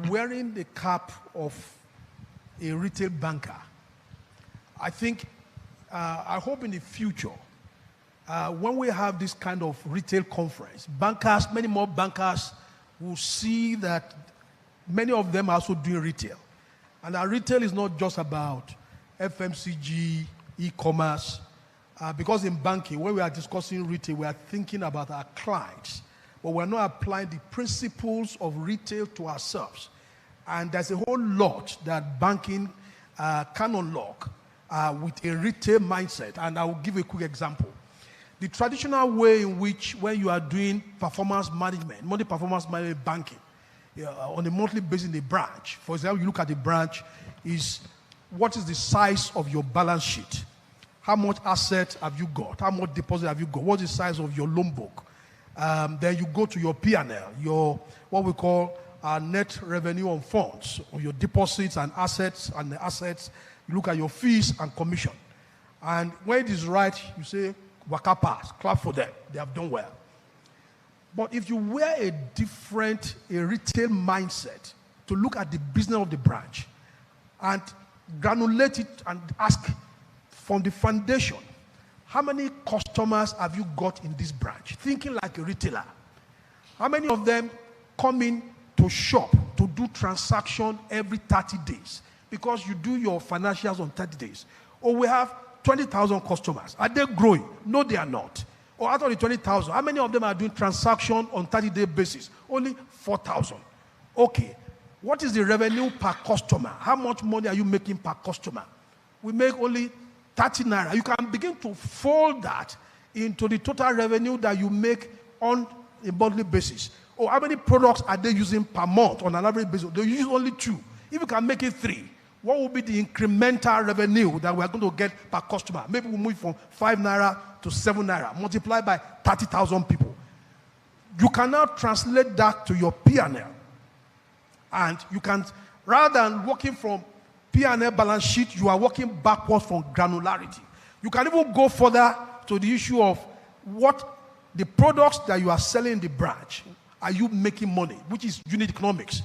wearing the cap of a retail banker. I think, I hope in the future, when we have this kind of retail conference, bankers, many more bankers will see that many of them are also doing retail. And our retail is not just about FMCG, e-commerce, because in banking, when we are discussing retail, we are thinking about our clients, but we're not applying the principles of retail to ourselves. And there's a whole lot that banking can unlock with a retail mindset. And I will give a quick example. The traditional way in which when you are doing performance management, money performance management banking, on a monthly basis in the branch, for example, you look at the branch, is what is the size of your balance sheet? How much asset have you got? How much deposit have you got? What's the size of your loan book? Then you go to your P&L, your what we call net revenue on funds, or your deposits and assets, you look at your fees and commission. And when it is right, you say, waka pass, clap for them, they have done well. But if you wear a retail mindset to look at the business of the branch and granulate it and ask from the foundation, how many customers have you got in this branch? Thinking like a retailer. How many of them come in to shop, to do transaction every 30 days? Because you do your financials on 30 days. Or we have 20,000 customers. Are they growing? No, they are not. Or out of the 20,000, how many of them are doing transaction on 30-day basis? Only 4,000. Okay. What is the revenue per customer? How much money are you making per customer? We make only 30 naira. You can begin to fold that into the total revenue that you make on a monthly basis. Or how many products are they using per month on an average basis? They use only 2. If you can make it 3, what will be the incremental revenue that we are going to get per customer? Maybe we'll move from 5 naira to 7 naira, multiplied by 30,000 people. You can now translate that to your P&L. And you can, rather than working from P&L balance sheet, you are working backwards from granularity. You can even go further to the issue of what the products that you are selling in the branch, are you making money, which is unit economics.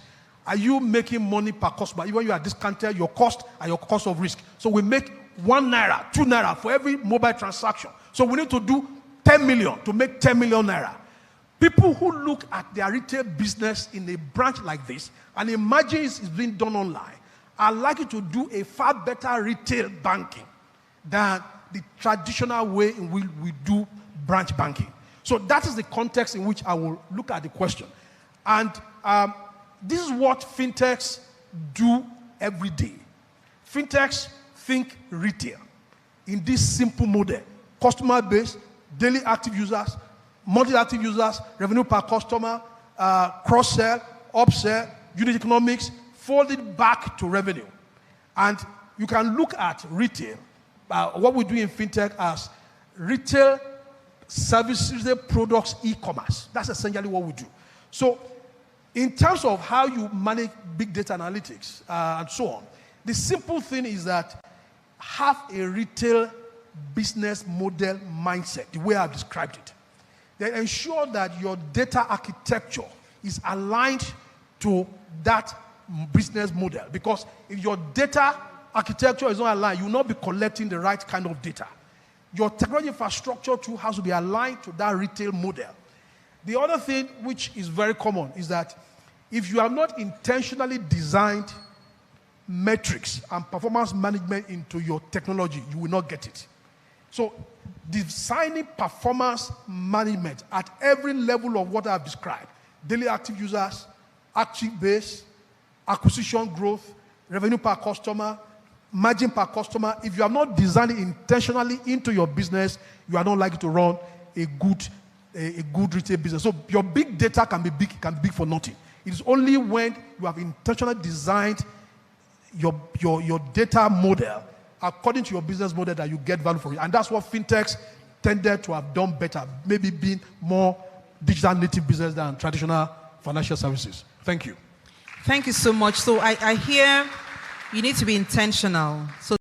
Are you making money per customer? Even you are discounted your cost and your cost of risk. So we make 1 naira, 2 naira for every mobile transaction. So we need to do 10 million to make 10 million naira. People who look at their retail business in a branch like this and imagine it's being done online are likely to do a far better retail banking than the traditional way in which we do branch banking. So that is the context in which I will look at the question. And this is what fintechs do every day. Fintechs think retail in this simple model: customer base, daily active users, monthly active users, revenue per customer, cross-sell, upsell, unit economics, folded back to revenue. And you can look at retail, what we do in fintech, as retail services, products, e-commerce. That's essentially what we do. So in terms of how you manage big data analytics and so on, the simple thing is that have a retail business model mindset, the way I've described it. Then ensure that your data architecture is aligned to that business model. Because if your data architecture is not aligned, you will not be collecting the right kind of data. Your technology infrastructure too has to be aligned to that retail model. The other thing which is very common is that if you have not intentionally designed metrics and performance management into your technology, you will not get it. So designing performance management at every level of what I've described: daily active users, active base, acquisition growth, revenue per customer, margin per customer. If you have not designed it intentionally into your business, you are not likely to run a good retail business. So your big data can be big for nothing. It is only when you have intentionally designed your data model according to your business model that you get value for it. And that's what fintechs tended to have done better, maybe being more digital native business than traditional financial services. Thank you. Thank you so much. So I hear you need to be intentional. So